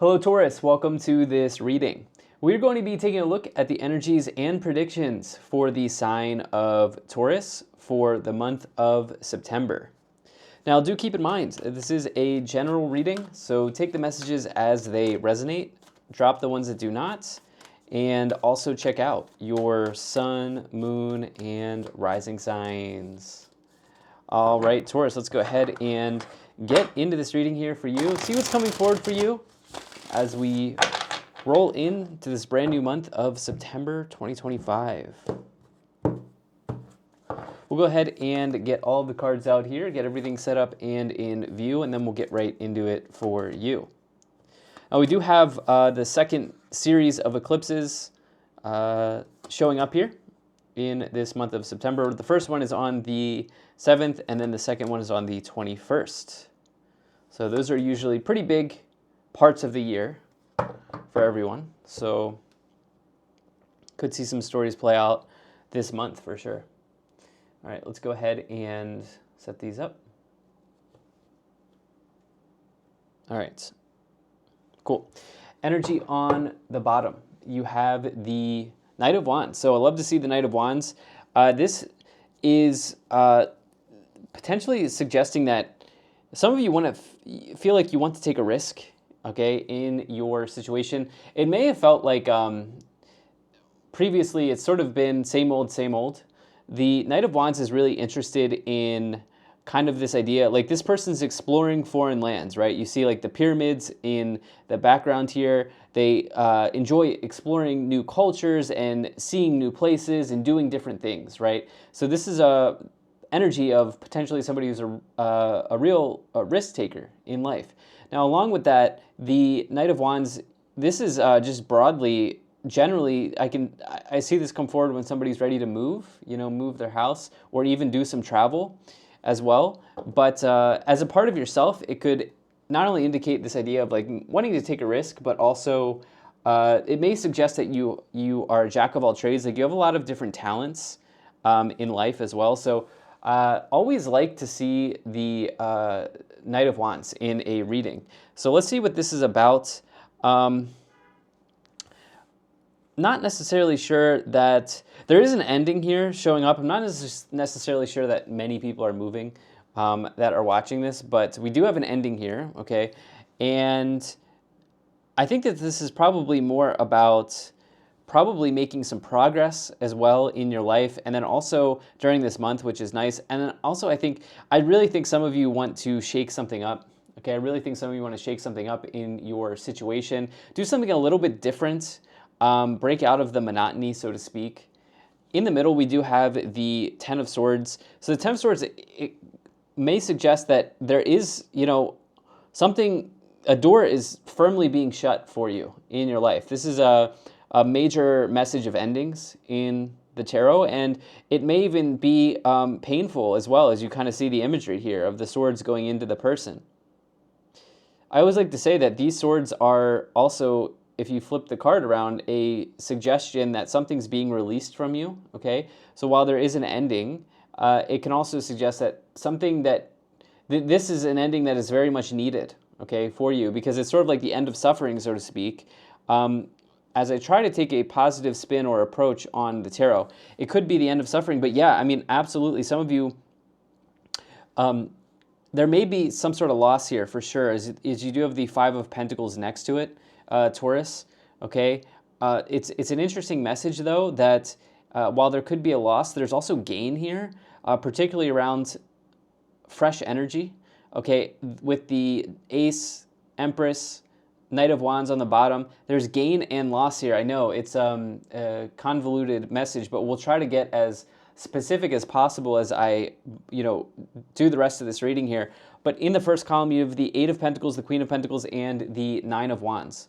Hello Taurus, welcome to this reading. We're going to be taking a look at the energies and predictions for the sign of Taurus for the month of September. Now do keep in mind, this is a general reading, so take the messages as they resonate, drop the ones that do not, and also check out your sun, moon, and rising signs. All right, Taurus, let's go ahead and get into this reading here for you. See what's coming forward for you as we roll into this brand new month of September 2025. We'll go ahead and get all the cards out here, get everything set up and in view, and then we'll get right into it for you. Now we do have the second series of eclipses showing up here in this month of September. The first one is on the 7th, and then the second one is on the 21st. So those are usually pretty big parts of the year for everyone. So could see some stories play out this month for sure. All right, let's go ahead and set these up. All right, cool. Energy on the bottom. You have the Knight of Wands. So I love to see the Knight of Wands. This is potentially suggesting that some of you want to feel like you want to take a risk, okay, in your situation. It may have felt like previously it's sort of been same old, same old. The Knight of Wands is really interested in kind of this idea, like this person's exploring foreign lands, right? You see like the pyramids in the background here. They enjoy exploring new cultures and seeing new places and doing different things, right? So this is a energy of potentially somebody who's a real risk taker in life. Now, along with that, the Knight of Wands, this is just broadly, generally, I see this come forward when somebody's ready to move, move their house or even do some travel as well. But as a part of yourself, it could not only indicate this idea of like wanting to take a risk, but also it may suggest that you are a jack of all trades. Like you have a lot of different talents in life as well. So always like to see the Knight of Wands in a reading. So let's see what this is about. Not necessarily sure that there is an ending here showing up. I'm not necessarily sure that many people are moving that are watching this, but we do have an ending here, okay? And I think that this is probably more about probably making some progress as well in your life, and then also during this month, which is nice. And then also I really think some of you want to shake something up. Okay, I really think some of you want to shake something up in your situation, do something a little bit different, break out of the monotony, so to speak. In the middle, we do have the Ten of Swords. So the Ten of Swords, it may suggest that there is, a door is firmly being shut for you in your life. This is a major message of endings in the tarot, and it may even be painful as well, as you kind of see the imagery here of the swords going into the person. I always like to say that these swords are also, if you flip the card around, a suggestion that something's being released from you, okay? So while there is an ending, it can also suggest that this is an ending that is very much needed, okay, for you, because it's sort of like the end of suffering, so to speak. As I try to take a positive spin or approach on the tarot, it could be the end of suffering, but yeah, I mean, absolutely. Some of you, there may be some sort of loss here for sure, as you do have the Five of Pentacles next to it, Taurus, okay? It's an interesting message, though, that while there could be a loss, there's also gain here, particularly around fresh energy, okay? With the Ace, Empress, Knight of Wands on the bottom, there's gain and loss here. I know it's a convoluted message, but we'll try to get as specific as possible as I, do the rest of this reading here. But in the first column, you have the Eight of Pentacles, the Queen of Pentacles, and the Nine of Wands.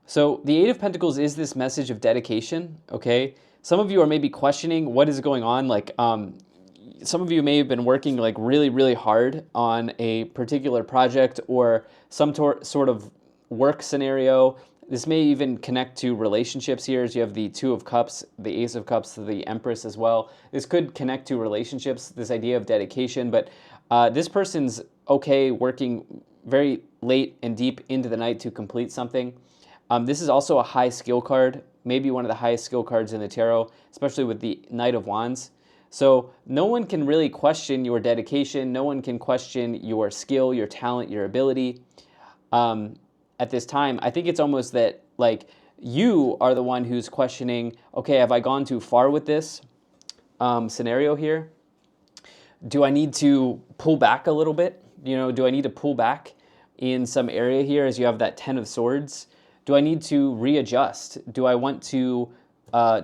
So the Eight of Pentacles is this message of dedication, okay? Some of you are maybe questioning what is going on. Like, some of you may have been working like really, really hard on a particular project or some sort of work scenario. This may even connect to relationships here, as you have the Two of Cups, the Ace of Cups, the Empress as well. This could connect to relationships, this idea of dedication, but this person's okay working very late and deep into the night to complete something. This is also a high skill card, maybe one of the highest skill cards in the tarot, especially with the Knight of Wands. So no one can really question your dedication. No one can question your skill, your talent, your ability at this time. I think it's almost that like you are the one who's questioning, okay, have I gone too far with this scenario here? Do I need to pull back a little bit? Do I need to pull back in some area here as you have that 10 of Swords? Do I need to readjust? Do I want to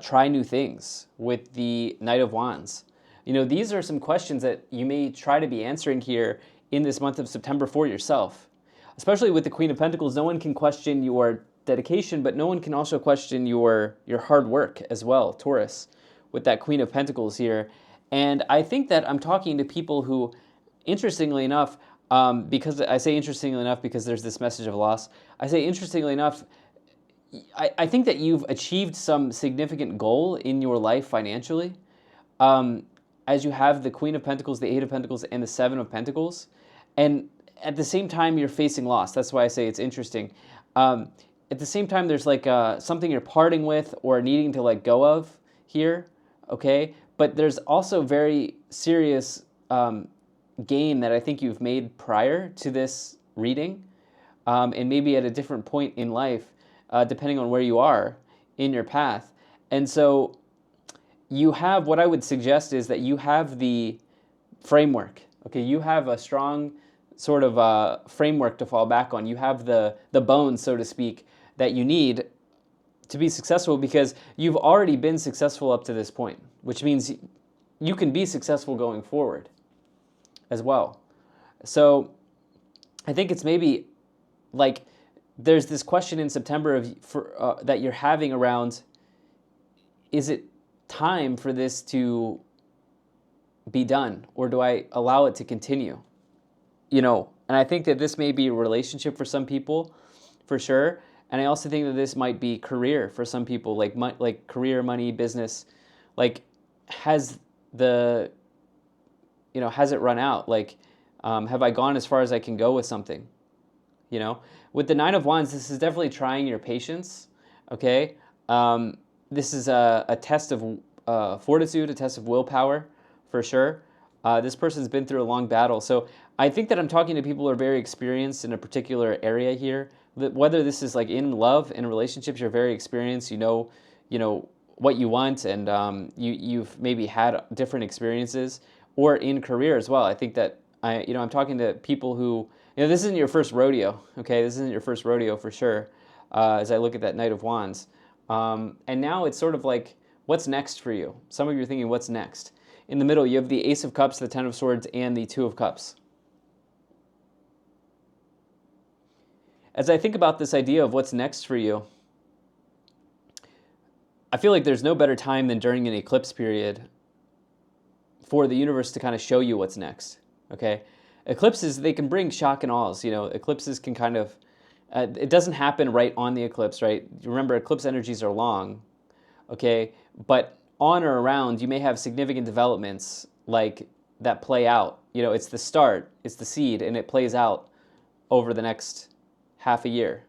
try new things with the Knight of Wands? These are some questions that you may try to be answering here in this month of September for yourself. Especially with the Queen of Pentacles, no one can question your dedication, but no one can also question your hard work as well, Taurus, with that Queen of Pentacles here. And I think that I'm talking to people who, interestingly enough, because I say interestingly enough because there's this message of loss, I say interestingly enough, I think that you've achieved some significant goal in your life financially, as you have the Queen of Pentacles, the Eight of Pentacles, and the Seven of Pentacles. And at the same time, you're facing loss. That's why I say it's interesting. At the same time, there's like something you're parting with or needing to let go of here, okay? But there's also very serious gain that I think you've made prior to this reading, and maybe at a different point in life, depending on where you are in your path. And so you have, what I would suggest is that you have the framework, okay? You have a strong sort of framework to fall back on. You have the bones, so to speak, that you need to be successful because you've already been successful up to this point, which means you can be successful going forward as well. So I think it's maybe like there's this question in September that you're having around, is it time for this to be done, or do I allow it to continue? And I think that this may be a relationship for some people, for sure. And I also think that this might be career for some people, like career, money, business. Like, has it run out? Like, have I gone as far as I can go with something? With the Nine of Wands, this is definitely trying your patience, okay? This is a test of fortitude, a test of willpower, for sure. This person's been through a long battle. So I think that I'm talking to people who are very experienced in a particular area here. Whether this is like in love, in relationships, you're very experienced, you know what you want, and you've maybe had different experiences, or in career as well. I think that I'm talking to people who, this isn't your first rodeo, okay? This isn't your first rodeo for sure, as I look at that Knight of Wands. And now it's sort of like, what's next for you? Some of you are thinking, what's next? In the middle, you have the Ace of Cups, the Ten of Swords, and the Two of Cups. As I think about this idea of what's next for you, I feel like there's no better time than during an eclipse period for the universe to kind of show you what's next, okay? Eclipses, they can bring shock and awe. Eclipses can kind of, it doesn't happen right on the eclipse, right? Remember, eclipse energies are long, okay? But on or around, you may have significant developments like that play out. It's the start, it's the seed, and it plays out over the next half a year.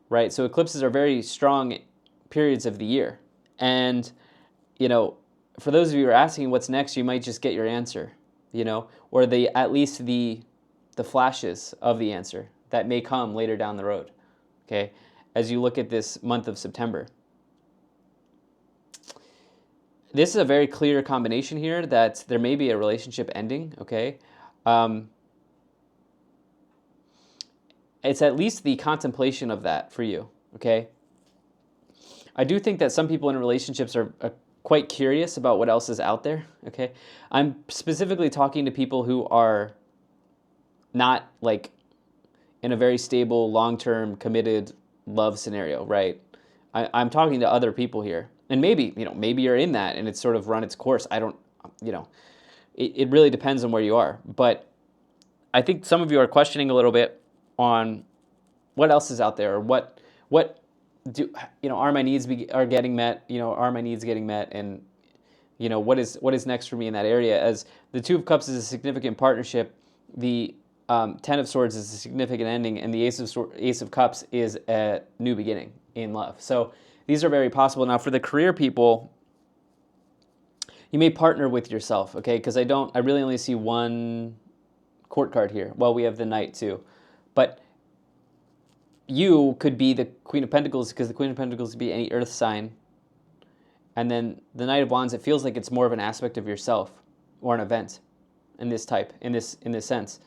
Right? So eclipses are very strong periods of the year. And, for those of you who are asking what's next, you might just get your answer, or at least the flashes of the answer that may come later down the road, okay, as you look at this month of September. This is a very clear combination here that there may be a relationship ending, okay? It's at least the contemplation of that for you, okay? I do think that some people in relationships are quite curious about what else is out there, okay? I'm specifically talking to people who are not like in a very stable, long-term, committed love scenario, right? I'm talking to other people here. And maybe you're in that and it's sort of run its course. I don't, it really depends on where you are. But I think some of you are questioning a little bit on what else is out there, or what do, are my needs are getting met, are my needs getting met, and what is next for me in that area. As the Two of Cups is a significant partnership, the Ten of Swords is a significant ending, and the Ace of Cups is a new beginning in love. So these are very possible. Now, for the career people, you may partner with yourself, okay? Because I really only see one court card here. Well, we have the Knight too. But you could be the Queen of Pentacles, because the Queen of Pentacles could be any earth sign. And then the Knight of Wands, it feels like it's more of an aspect of yourself or an event in this type, in this sense.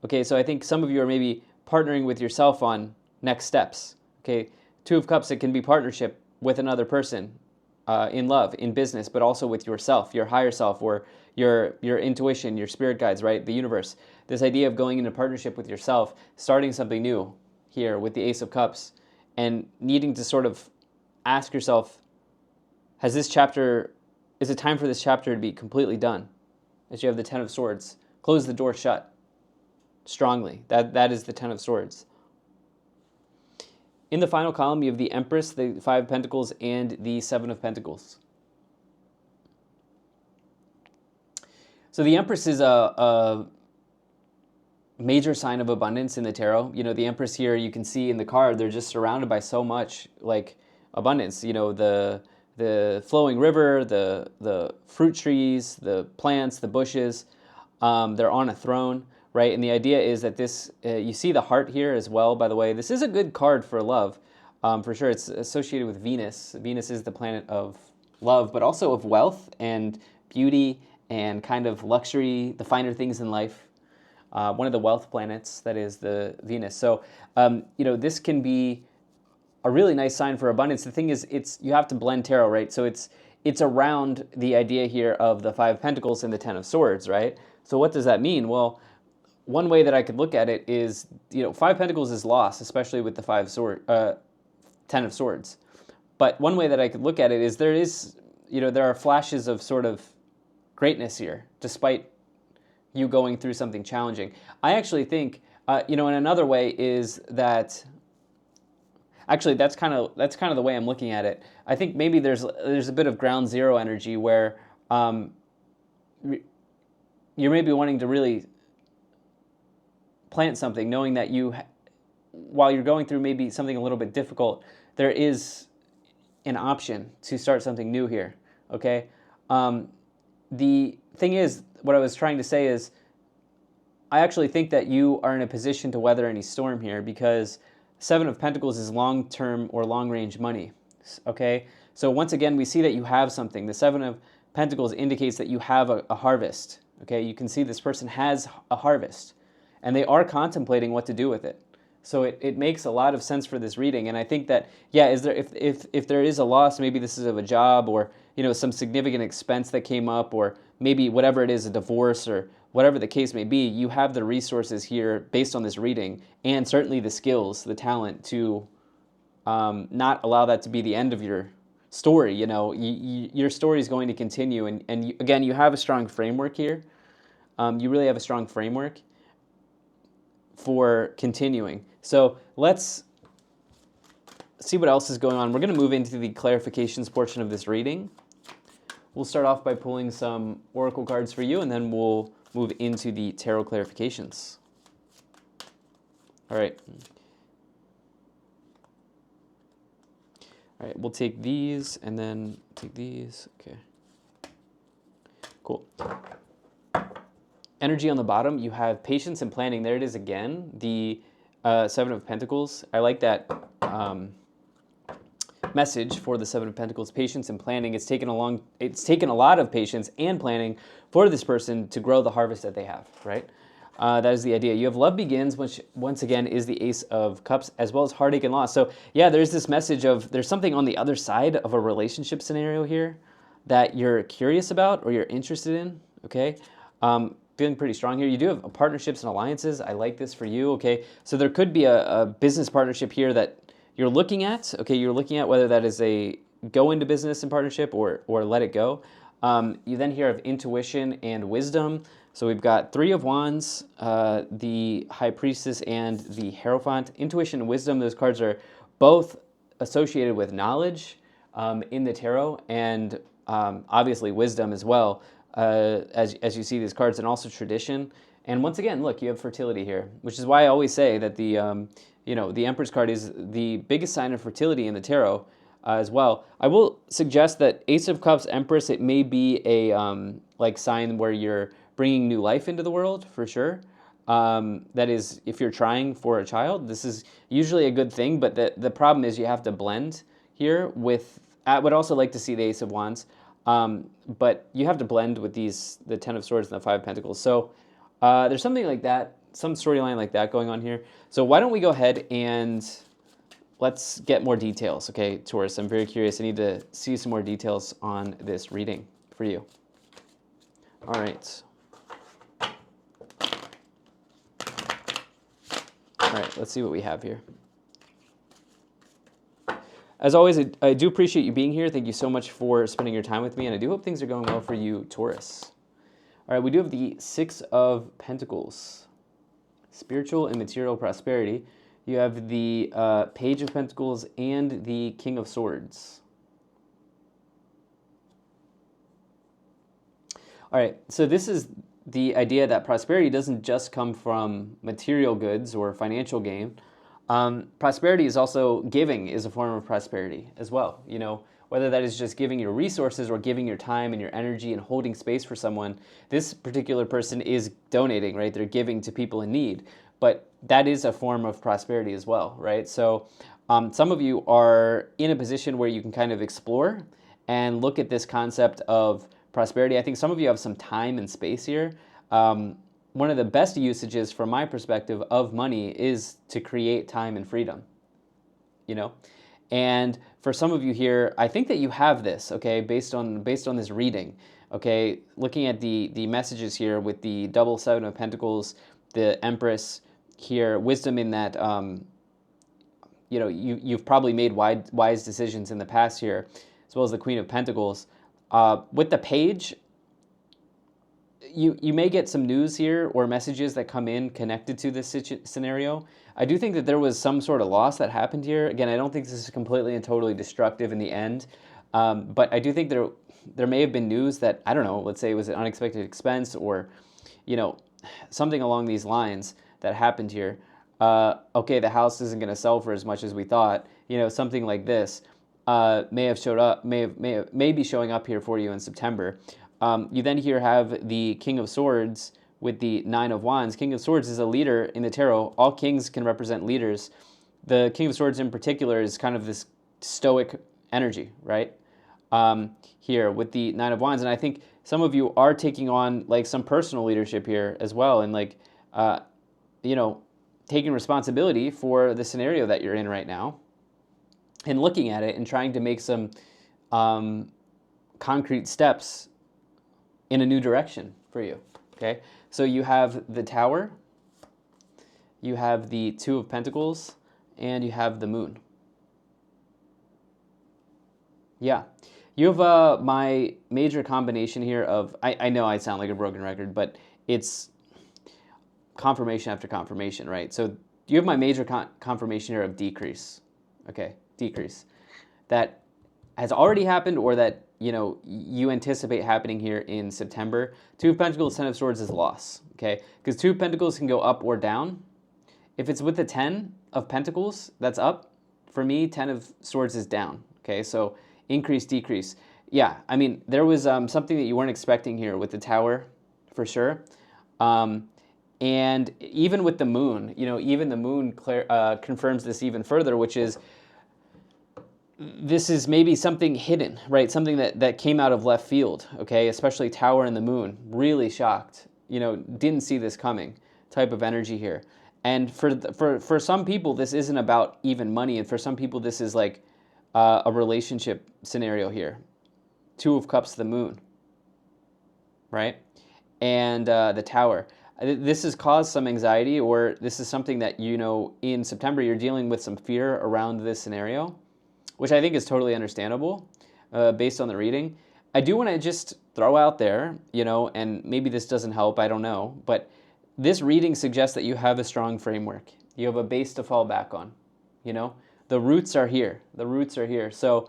Okay, so I think some of you are maybe partnering with yourself on next steps. Okay, Two of Cups, it can be partnership with another person in love, in business, but also with yourself, your higher self, or your intuition, your spirit guides, right? The universe. This idea of going into partnership with yourself, starting something new here with the Ace of Cups, and needing to sort of ask yourself, is it time for this chapter to be completely done? As you have the Ten of Swords, close the door shut strongly. That is the Ten of Swords. In the final column, you have the Empress, the Five of Pentacles, and the Seven of Pentacles. So the Empress is a major sign of abundance in the tarot. You know, the Empress here, you can see in the card, they're just surrounded by so much like abundance. You know, the flowing river, the fruit trees, the plants, the bushes. They're on a throne, right? And the idea is that this, you see the heart here as well, by the way. This is a good card for love, for sure. It's associated with Venus. Venus is the planet of love, but also of wealth and beauty and kind of luxury, the finer things in life. One of the wealth planets, that is the Venus. So, you know, this can be a really nice sign for abundance. The thing is, you have to blend tarot, right? So it's around the idea here of the Five of Pentacles and the Ten of Swords, right? So what does that mean? Well, one way that I could look at it is, you know, Five of Pentacles is lost, especially with the Ten of Swords. But one way that I could look at it is there are flashes of sort of greatness here, despite you going through something challenging. I actually think, you know, and another way is that, actually, that's kind of the way I'm looking at it. I think maybe there's a bit of ground zero energy where you're maybe wanting to really plant something, knowing that while you're going through maybe something a little bit difficult, there is an option to start something new here, okay? The thing is, what I was trying to say is, I actually think that you are in a position to weather any storm here, because Seven of Pentacles is long-term or long-range money, okay? So once again, we see that you have something. The Seven of Pentacles indicates that you have a harvest, okay? You can see this person has a harvest, and they are contemplating what to do with it. So it makes a lot of sense for this reading, and I think that, yeah, if there is a loss, maybe this is of a job, or, you know, some significant expense that came up, or maybe whatever it is, a divorce, or whatever the case may be, you have the resources here based on this reading, and certainly the skills, the talent to not allow that to be the end of your story. You know, your story is going to continue, and again, you have a strong framework here. You really have a strong framework for continuing. So let's see what else is going on. We're going to move into the clarifications portion of this reading. We'll start off by pulling some oracle cards for you, and then we'll move into the tarot clarifications. All right. All right, we'll take these and then take these. Okay. Cool. Energy on the bottom, you have patience and planning. There it is again, the Seven of Pentacles. I like that message for the Seven of Pentacles, patience and planning. It's taken a lot of patience and planning for this person to grow the harvest that they have, right? That is the idea. You have love begins, which once again is the Ace of Cups, as well as heartache and loss. So yeah, there's this message of there's something on the other side of a relationship scenario here that you're curious about or you're interested in, okay? Feeling pretty strong here. You do have partnerships and alliances. I like this for you, okay? So there could be a business partnership here that you're looking at, okay? You're looking at whether that is a go into business in partnership or let it go. You then hear of intuition and wisdom. So we've got Three of Wands, the High Priestess, and the Hierophant. Intuition and wisdom, those cards are both associated with knowledge in the tarot, and obviously wisdom as well, as you see these cards, and also tradition And once again, look, you have fertility here, which is why I always say that the Empress card is the biggest sign of fertility in the tarot as well. I will suggest that Ace of Cups, Empress, it may be a like sign where you're bringing new life into the world for sure. That is, if you're trying for a child, this is usually a good thing. But the problem is you have to blend here with. I would also like to see the Ace of Wands, but you have to blend with the Ten of Swords and the Five of Pentacles. So there's something like that, some storyline like that going on here. So why don't we go ahead and let's get more details, okay, Taurus? I'm very curious. I need to see some more details on this reading for you. All right. All right, let's see what we have here. As always, I do appreciate you being here. Thank you so much for spending your time with me, and I do hope things are going well for you, Taurus. All right, we do have the Six of Pentacles, spiritual and material prosperity. You have the Page of Pentacles and the King of Swords. All right, so this is the idea that prosperity doesn't just come from material goods or financial gain. Prosperity is also giving is a form of prosperity as well. You know, whether that is just giving your resources or giving your time and your energy and holding space for someone. This particular person is donating, right? They're giving to people in need, but that is a form of prosperity as well, right? So some of you are in a position where you can kind of explore and look at this concept of prosperity. I think some of you have some time and space here. One of the best usages from my perspective of money is to create time and freedom, you know? And for some of you here, I think that you have this, okay, based on this reading, okay? Looking at the messages here with the double Seven of Pentacles, the Empress here, wisdom in that, you know, you've probably made wise decisions in the past here, as well as the Queen of Pentacles. With the Page, you may get some news here or messages that come in connected to this scenario. I do think that there was some sort of loss that happened here. Again, I don't think this is completely and totally destructive in the end, but I do think there may have been news that, I don't know, let's say it was an unexpected expense or, you know, something along these lines that happened here. Okay, the house isn't going to sell for as much as we thought. You know, something like this may have showed up, may be showing up here for you in September. You then here have the King of Swords with the Nine of Wands. King of Swords is a leader in the tarot. All kings can represent leaders. The King of Swords in particular is kind of this stoic energy, right? Here with the Nine of Wands. And I think some of you are taking on like some personal leadership here as well. And like, you know, taking responsibility for the scenario that you're in right now and looking at it and trying to make some concrete steps in a new direction for you, okay? So you have the Tower, you have the Two of Pentacles, and you have the Moon. Yeah. You have my major combination here of, I know I sound like a broken record, but it's confirmation after confirmation, right? So you have my major confirmation here of decrease, okay? Decrease. That has already happened or that, you know, you anticipate happening here in September. Two of Pentacles, Ten of Swords is loss, okay? Because Two of Pentacles can go up or down. If it's with the Ten of Pentacles, that's up. For me, Ten of Swords is down, okay? So increase, decrease. Yeah, I mean, there was something that you weren't expecting here with the Tower, for sure. And even with the Moon, you know, even the Moon confirms this even further, which is this is maybe something hidden, right? Something that came out of left field, okay? Especially Tower and the Moon, really shocked. You know, didn't see this coming type of energy here. And for some people, this isn't about even money. And for some people, this is like a relationship scenario here. Two of Cups, the Moon, right? And the Tower. This has caused some anxiety, or this is something that, you know, in September, you're dealing with some fear around this scenario, which I think is totally understandable based on the reading. I do want to just throw out there, you know, and maybe this doesn't help, I don't know, but this reading suggests that you have a strong framework. You have a base to fall back on, you know? The roots are here. The roots are here. So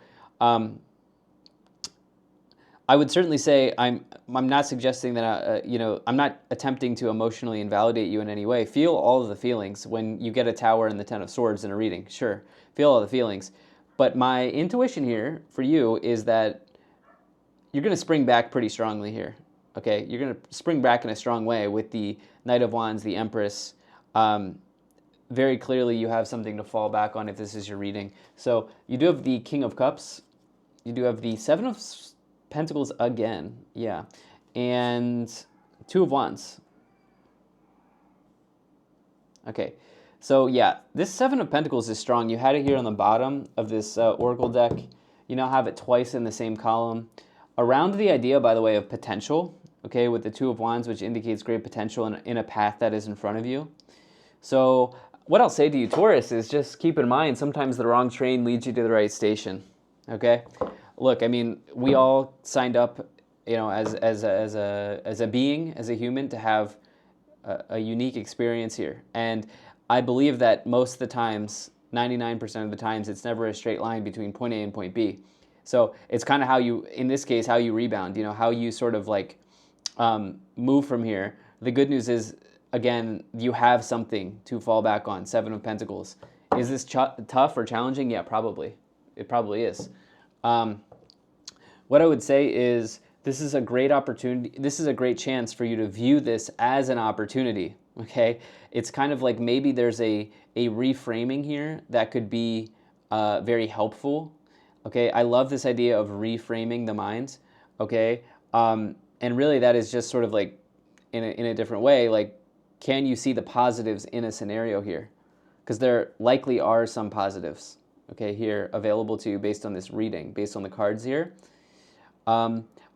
I would certainly say I'm not suggesting that I'm not attempting to emotionally invalidate you in any way. Feel all of the feelings when you get a Tower and the Ten of Swords in a reading. Sure, feel all the feelings. But my intuition here for you is that you're going to spring back pretty strongly here. Okay, you're going to spring back in a strong way with the Knight of Wands, the Empress. Very clearly, you have something to fall back on if this is your reading. So you do have the King of Cups. You do have the Seven of Pentacles again, yeah, and Two of Wands. Okay, so yeah, this Seven of Pentacles is strong. You had it here on the bottom of this Oracle deck. You now have it twice in the same column. Around the idea, by the way, of potential, okay, with the Two of Wands, which indicates great potential in a path that is in front of you. So what I'll say to you, Taurus, is just keep in mind, sometimes the wrong train leads you to the right station, okay? Look, I mean, we all signed up, as a being, as a human, to have a unique experience here. And I believe that most of the times, 99% of the times, it's never a straight line between point A and point B. So it's kind of how you, in this case, how you rebound, how you sort of like move from here. The good news is, again, you have something to fall back on, Seven of Pentacles. Is this tough or challenging? Yeah, probably. It probably is. What I would say is this is a great opportunity. This is a great chance for you to view this as an opportunity, okay? It's kind of like maybe there's a reframing here that could be very helpful, okay? I love this idea of reframing the mind, okay? And really that is just sort of like in a different way, like, can you see the positives in a scenario here? Because there likely are some positives, okay, here available to you based on this reading, based on the cards here.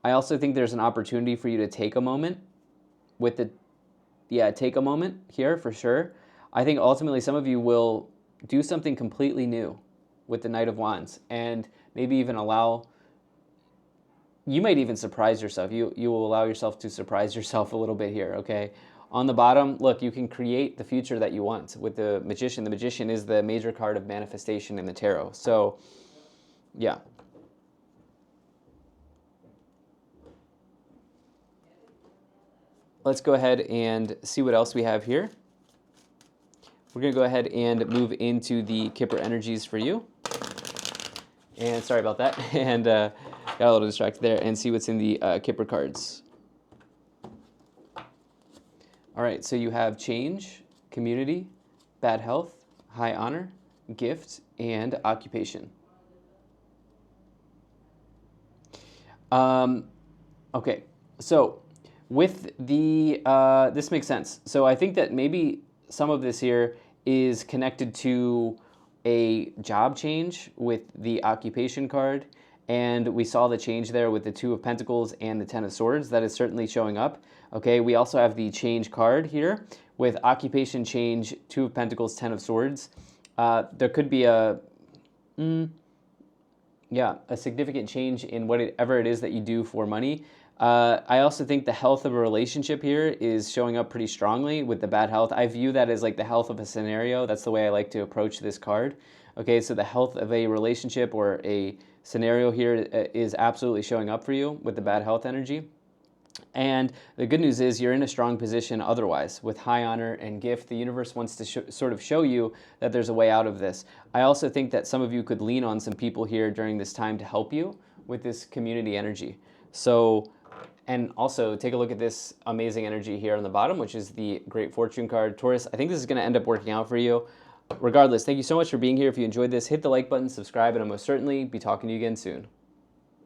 I also think there's an opportunity for you to take a moment with take a moment here for sure. I think ultimately some of you will do something completely new with the Knight of Wands, and maybe even you might even surprise yourself. You will allow yourself to surprise yourself a little bit here, okay? On the bottom, look, you can create the future that you want with the Magician. The Magician is the major card of manifestation in the tarot. So, yeah. Let's go ahead and see what else we have here. We're going to go ahead and move into the Kipper energies for you. And sorry about that. And got a little distracted there. And see what's in the Kipper cards. All right, so you have change, community, bad health, high honor, gift, and occupation. Okay, so with the, this makes sense. So I think that maybe some of this here is connected to a job change with the occupation card. And we saw the change there with the Two of Pentacles and the Ten of Swords. That is certainly showing up. Okay, we also have the change card here with occupation change, Two of Pentacles, Ten of Swords. There could be a significant change in whatever it is that you do for money. I also think the health of a relationship here is showing up pretty strongly with the bad health. I view that as like the health of a scenario. That's the way I like to approach this card. Okay, so the health of a relationship or a scenario here is absolutely showing up for you with the bad health energy. And the good news is you're in a strong position otherwise. With high honor and gift, the universe wants to sort of show you that there's a way out of this. I also think that some of you could lean on some people here during this time to help you with this community energy. So, and also take a look at this amazing energy here on the bottom, which is the Great Fortune card. Taurus, I think this is going to end up working out for you. Regardless, thank you so much for being here. If you enjoyed this, hit the like button, subscribe, and I'll most certainly be talking to you again soon.